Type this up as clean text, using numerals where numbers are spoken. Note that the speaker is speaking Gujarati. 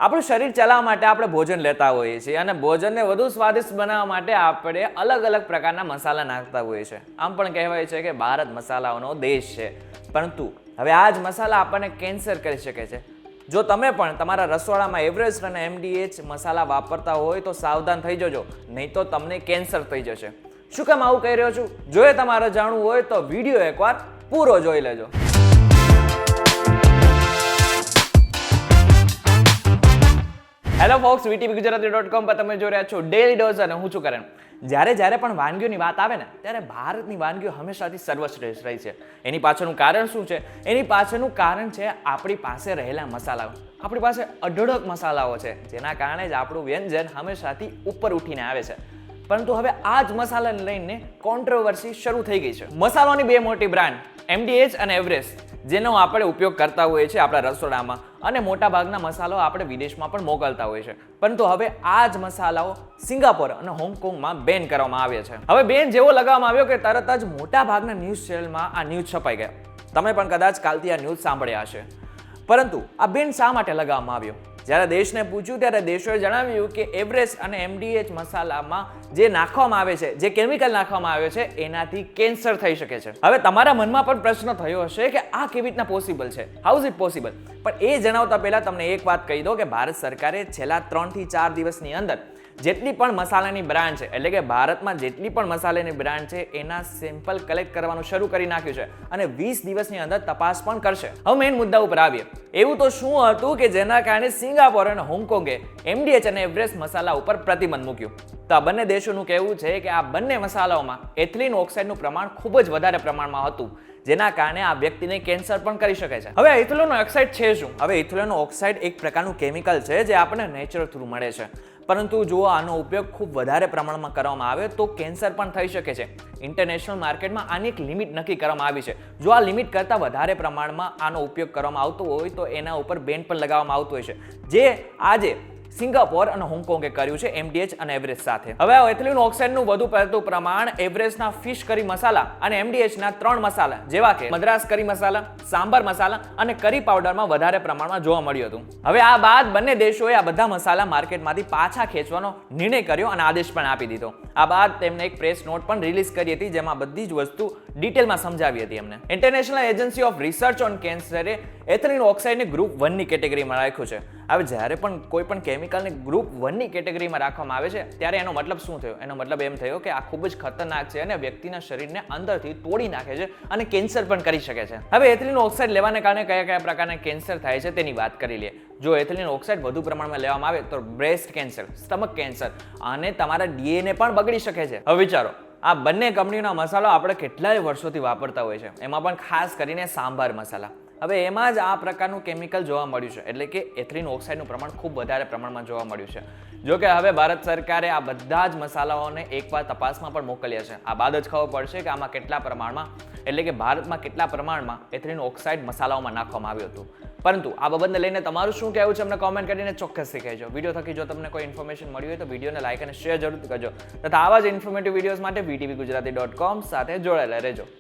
આપણું શરીર ચલાવવા માટે આપણે ભોજન લેતા હોઈએ છીએ અને ભોજનને વધુ સ્વાદિષ્ટ બનાવવા માટે આપણે અલગ અલગ પ્રકારના મસાલા નાખતા હોઈએ છીએ. આમ પણ કહેવાય છે કે ભારત મસાલાઓનો દેશ છે, પરંતુ હવે આ જ મસાલા આપણને કેન્સર કરી શકે છે. જો તમે પણ તમારા રસોડામાં એવરેસ્ટ અને MDH મસાલા વાપરતા હોય તો સાવધાન થઈ જજો, નહીં તો તમને કેન્સર થઈ જશે. શું કામ આવું કહી રહ્યો છું? જો એ તમારે જાણવું હોય તો વિડીયો એકવાર પૂરો જોઈ લેજો. હેલો ફોક્સ, VTVGujarati.com પર તમે જોઈ રહ્યા છો ડેલી ડોઝ અને હું છું કરણ. જ્યારે પણ વાનગીઓની વાત આવે ને ત્યારે ભારતની વાનગીઓ હંમેશાથી સર્વશ્રેષ્ઠ રહી છે. એની પાછળનું કારણ શું છે? એની પાછળનું કારણ છે આપણી પાસે રહેલા મસાલાઓ. આપણી પાસે અઢળક મસાલાઓ છે, જેના કારણે જ આપણું વ્યંજન હંમેશાથી ઉપર ઉઠીને આવે છે. પરંતુ હવે આ જ મસાલાને લઈને કોન્ટ્રોવર્સી શરૂ થઈ ગઈ છે. મસાલાની બે મોટી બ્રાન્ડ MDH અને એવરેસ્ટ, જેનો આપણે ઉપયોગ કરતા હોઈએ છીએ આપણા રસોડામાં, અને મોટા ભાગના મસાલાઓ આપણે વિદેશમાં પણ મોકલતા હોઈએ છીએ. પરંતુ હવે આ જ મસાલાઓ સિંગાપોર અને હોંગકોંગમાં બેન કરવામાં આવ્યા છે. હવે બેન જેવો લગાવવામાં આવ્યો કે તરત જ મોટા ભાગના ન્યૂઝ ચેનલમાં આ ન્યૂઝ છપાઈ ગયા. તમે પણ કદાચ કાલથી આ ન્યૂઝ સાંભળ્યા હશે. પરંતુ આ બેન શા માટે લગાવવામાં આવ્યો? જ્યારે દેશને પૂછ્યું ત્યારે દેશોએ જણાવ્યું કે એવરેસ્ટ અને MDH મસાલામાં જે નાખવામાં આવે છે, જે કેમિકલ નાખવામાં આવે છે, એનાથી કેન્સર થઈ શકે છે. હવે તમારા મનમાં પણ પ્રશ્ન થયો હશે કે આ કેવી રીતના પોસિબલ છે? How is it possible? પણ એ જણાવતા પહેલા તમને એક વાત કહી દો કે ભારત સરકારે છેલ્લા 3 થી 4 દિવસની અંદર જેટલી પણ મસાલાની બ્રાન્ડ છે, એટલે કે ભારતમાં જેટલી પણ મસાલાની બ્રાન્ડ છે, એના સેમ્પલ કલેક્ટ કરવાનું શરૂ કરી નાખ્યું છે અને 20 દિવસની અંદર તપાસ પણ કરશે. હવે મેઇન મુદ્દા ઉપર આવીએ. એવું તો શું હતું કે જેના કારણે સિંગાપોર અને હોંગકોંગે MDH અને એવરેસ્ટ મસાલા ઉપર પ્રતિબંધ મૂક્યું? તો આ બંને દેશોનું કહેવું છે કે આ બંને મસાલાઓમાં એથિલિન ઓક્સાઇડનું પ્રમાણ ખૂબ જ વધારે પ્રમાણમાં હતું, જેના કારણે આ વ્યક્તિને કેન્સર પણ કરી શકે છે. હવે એથિલિન ઓક્સાઇડ છે શું? હવે એથિલિન ઓક્સાઇડ એક પ્રકારનું કેમિકલ છે જે આપણને નેચર થ્રુ મળે છે. પરંતુ જો આનો ઉપયોગ ખૂબ વધારે પ્રમાણમાં કરવામાં આવે તો કેન્સર પણ થઈ શકે છે. ઇન્ટરનેશનલ માર્કેટમાં આની એક લિમિટ નક્કી કરવામાં આવી છે. જો આ લિમિટ કરતાં વધારે પ્રમાણમાં આનો ઉપયોગ કરવામાં આવતો હોય તો એના ઉપર બેન પણ લગાવવામાં આવતું હોય છે, જે આજે સિંગાપોર અને હોંગકોંગે કર્યું છે MDH અને એવરેસ્ટ સાથે. હવે એથિલિન ઓક્સાઇડનું વધુ પડતું પ્રમાણ એવરેસ્ટના ફિશ કરી મસાલા અને MDHના 3 મસાલા જેવા કે મદ્રાસ કરી મસાલા, સાંભાર મસાલા અને કરી પાવડરમાં વધારે પ્રમાણમાં જોવા મળ્યું હતું. હવે આ બાદ બંને દેશોએ આ બધા મસાલા માર્કેટમાંથી પાછા ખેંચવાનો નિર્ણય કર્યો અને આદેશ પણ આપી દીધો. આ બાદ તેમણે એક પ્રેસ નોટ પણ રિલીઝ કરી હતી, જેમાં બધી જ વસ્તુ ડિટેલમાં સમજાવી હતી એમને. International agency of research on કેન્સરે એથિલિન ઓક્સાઇડને ગ્રુપ 1 ની કેટેગરીમાં રાખ્યું છે. હવે જ્યારે પણ કોઈ પણ કેમિકલને ગ્રુપ 1 ની કેટેગરીમાં રાખવામાં આવે છે ત્યારે એનો મતલબ શું થયો? એનો મતલબ એમ થયો કે આ ખૂબ જ ખતરનાક છે અને વ્યક્તિના શરીરને અંદરથી તોડી નાખે છે અને કેન્સર પણ કરી શકે છે. હવે એથિલિન ઓક્સાઇડ લેવાને કારણે કયા કયા પ્રકારના કેન્સર થાય છે તેની વાત કરી લઈએ. જો એથિલિન ઓક્સાઇડ વધુ પ્રમાણમાં લેવામાં આવે તો બ્રેસ્ટ કેન્સર, સ્ટમક કેન્સર અને તમારા DNA પણ બગડી શકે છે. હવે વિચારો, આ બંને કંપનીના મસાલો આપણે કેટલાય વર્ષોથી વાપરતા હોય છે, એમાં પણ ખાસ કરીને સાંભાર મસાલા. હવે એમાં જ આ પ્રકારનું કેમિકલ જોવા મળ્યું છે, એટલે કે એથિલિન ઓક્સાઇડનું પ્રમાણ ખૂબ વધારે પ્રમાણમાં જોવા મળ્યું છે. જો કે હવે ભારત સરકારે આ બધા જ મસાલાઓને એકવાર તપાસમાં પણ મોકલ્યા છે. આ બાદ જ ખબર પડશે કે આમાં કેટલા પ્રમાણમાં, એટલે કે ભારતમાં કેટલા પ્રમાણમાં એથિલિન ઓક્સાઇડ મસાલાઓમાં નાખવામાં આવ્યું હતું. પરંતુ આ બાબતને લઈને તમારું શું કહેવું છે અમને કોમેન્ટ કરીને ચોક્કસથી કહેજો. વિડીયો થકી જો તમને કોઈ ઇન્ફોર્મેશન મળી હોય તો વિડીયોને લાઈક અને શેર જરૂરથી કરજો તથા આવા જ ઇન્ફોર્મેટિવ વિડીયોઝ માટે VTVGujarati.com સાથે જોડાયેલા રહેજો.